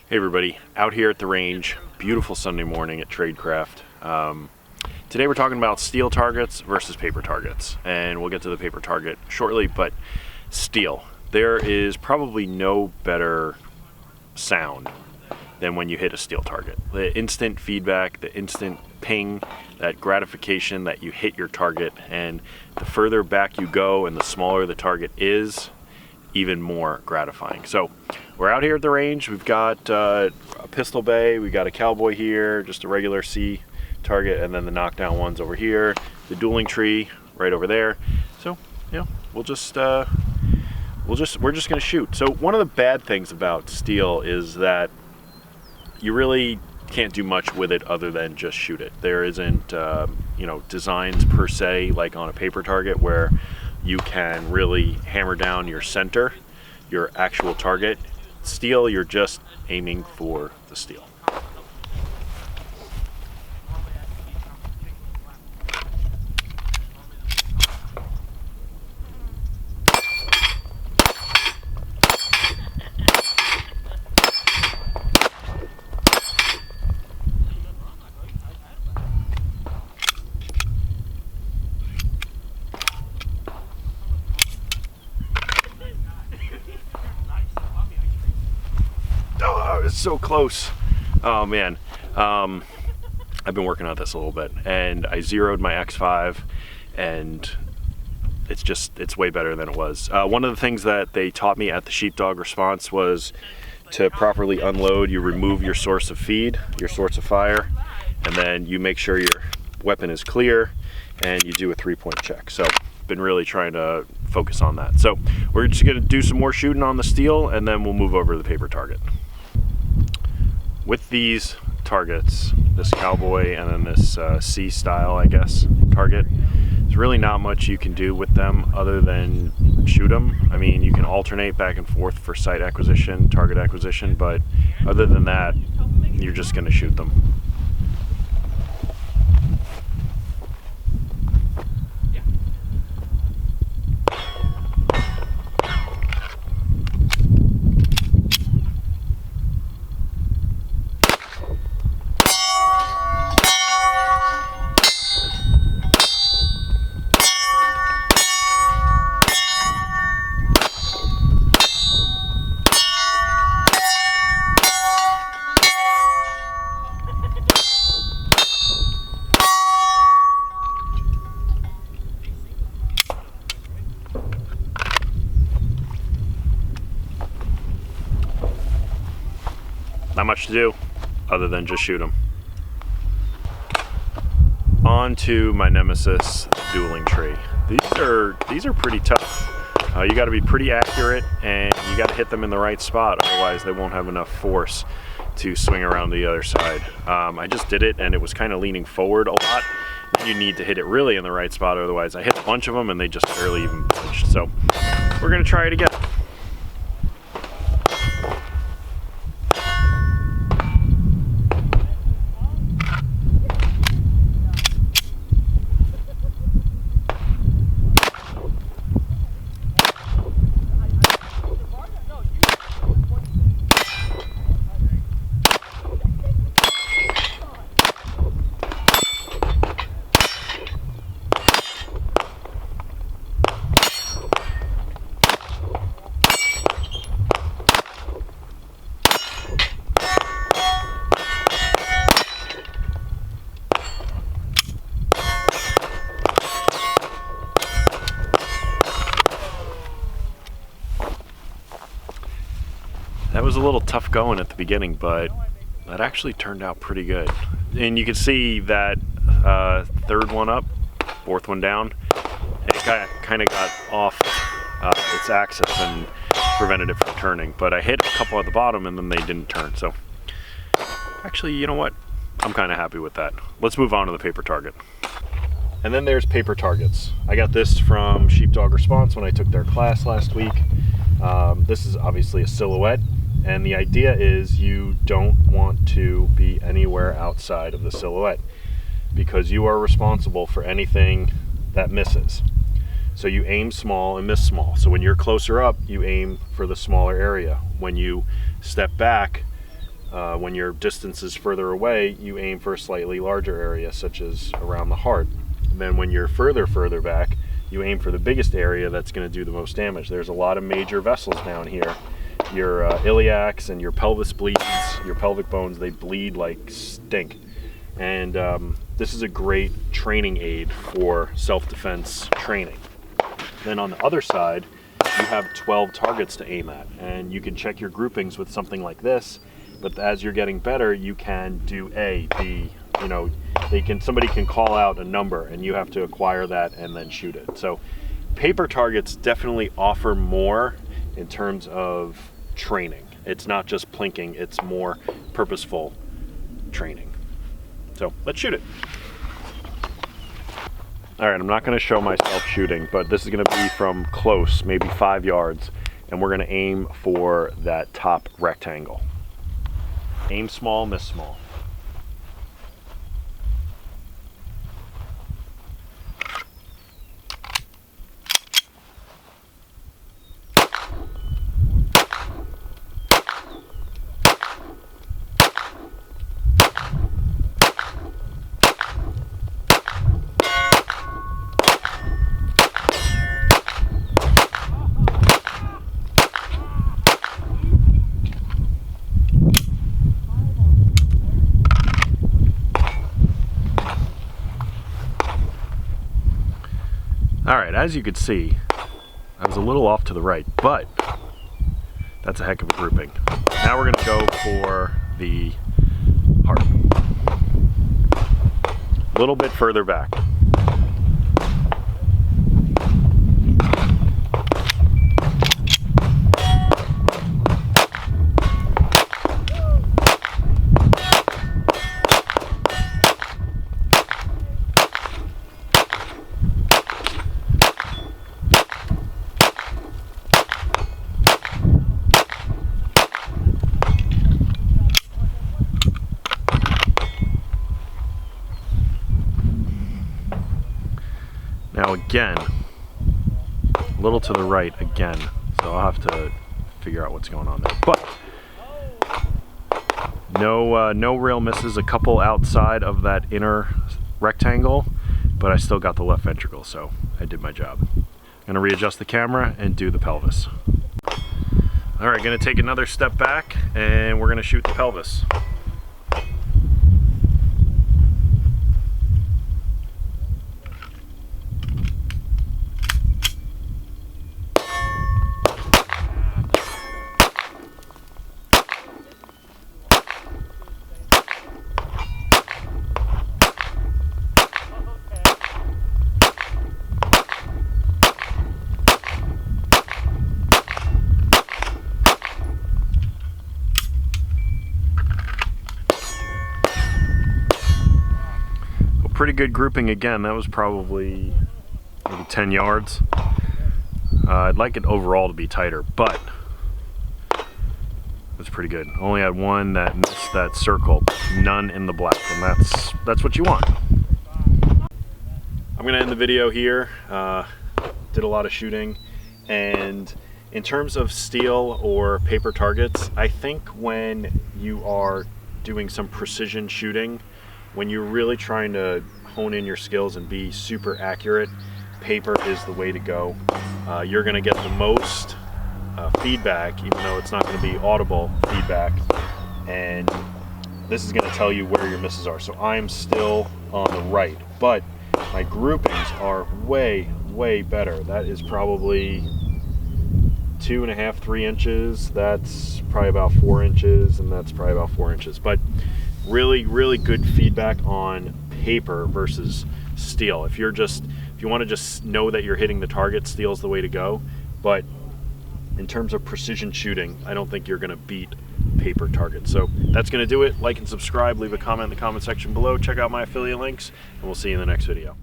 Hey everybody, out here at the range, beautiful Sunday morning at Tradecraft. Today we're talking about steel targets versus paper targets, and we'll get to the paper target shortly, but steel. There is probably no better sound than when you hit a steel target. The instant feedback, the instant ping, that gratification that you hit your target, and the further back you go and the smaller the target is, even more gratifying. So we're out here at the range. We've got a pistol bay, we've got a cowboy here, just a regular C target, and then the knockdown ones over here, the dueling tree right over there. So we're just gonna shoot. So one of the bad things about steel is that you really can't do much with it other than just shoot it. There isn't designs per se like on a paper target where you can really hammer down your center, your actual target. Steel, you're just aiming for the steel. It's so close. Oh man, I've been working on this a little bit, and I zeroed my X5, and it's way better than it was. One of the things that they taught me at the Sheepdog Response was to properly unload. You remove your source of feed, your source of fire, and then you make sure your weapon is clear, and you do a 3-point check. So been really trying to focus on that. So we're just gonna do some more shooting on the steel, and then we'll move over to the paper target. With these targets, this cowboy and then this C style, I guess, target, there's really not much you can do with them other than shoot them. I mean, you can alternate back and forth for sight acquisition, target acquisition, but other than that, you're just gonna shoot them. Not much to do other than just shoot them. On to my nemesis, dueling tree. These are pretty tough. You got to be pretty accurate, and you got to hit them in the right spot, otherwise they won't have enough force to swing around the other side. I just did it, and it was kind of leaning forward a lot. You need to hit it really in the right spot, otherwise I hit a bunch of them and they just barely even budged. So we're gonna try it again. That was a little tough going at the beginning, but that actually turned out pretty good. And you can see that third one up, fourth one down, it kind of got off its axis and prevented it from turning. But I hit a couple at the bottom and then they didn't turn. So actually, you know what? I'm kind of happy with that. Let's move on to the paper target. And then there's paper targets. I got this from Sheepdog Response when I took their class last week. This is obviously a silhouette, and the idea is you don't want to be anywhere outside of the silhouette because you are responsible for anything that misses. So you aim small and miss small. So when you're closer up, you aim for the smaller area. When you step back, When your distance is further away, you aim for a slightly larger area, such as around the heart. And then when you're further back, you aim for the biggest area that's going to do the most damage. There's a lot of major vessels down here. Your iliacs and your pelvis bleeds, your pelvic bones, they bleed like stink. And this is a great training aid for self-defense training. Then on the other side, you have 12 targets to aim at, and you can check your groupings with something like this. But as you're getting better, you can do A, B, you know, somebody can call out a number and you have to acquire that and then shoot it. So paper targets definitely offer more in terms of training. It's not just plinking, it's more purposeful training. So let's shoot it. All right, I'm not gonna show myself shooting, but this is gonna be from close, maybe 5 yards, and we're gonna aim for that top rectangle. Aim small, miss small. All right, as you could see, I was a little off to the right, but that's a heck of a grouping. Now we're gonna go for the heart. A little bit further back. Now again, a little to the right again, so I'll have to figure out what's going on there. But no real misses, a couple outside of that inner rectangle, but I still got the left ventricle, so I did my job. I'm gonna readjust the camera and do the pelvis. All right, gonna take another step back and we're gonna shoot the pelvis. Pretty good grouping again. That was probably maybe 10 yards. I'd like it overall to be tighter, but that's pretty good. Only had one that missed that circle, none in the black, and that's what you want. I'm gonna end the video here. Did a lot of shooting, and in terms of steel or paper targets, I think when you are doing some precision shooting, when you're really trying to hone in your skills and be super accurate, paper is the way to go. You're gonna get the most feedback, even though it's not gonna be audible feedback, and this is gonna tell you where your misses are. So I'm still on the right, but my groupings are way better. That is probably 2.5, 3 inches. That's probably about 4 inches, and that's probably about 4 inches. But really good feedback on paper versus steel. If you want to just know that you're hitting the target, steel's the way to go. But in terms of precision shooting, I don't think you're going to beat paper targets. So that's going to do it. Like and subscribe. Leave a comment in the comment section below. Check out my affiliate links, and we'll see you in the next video.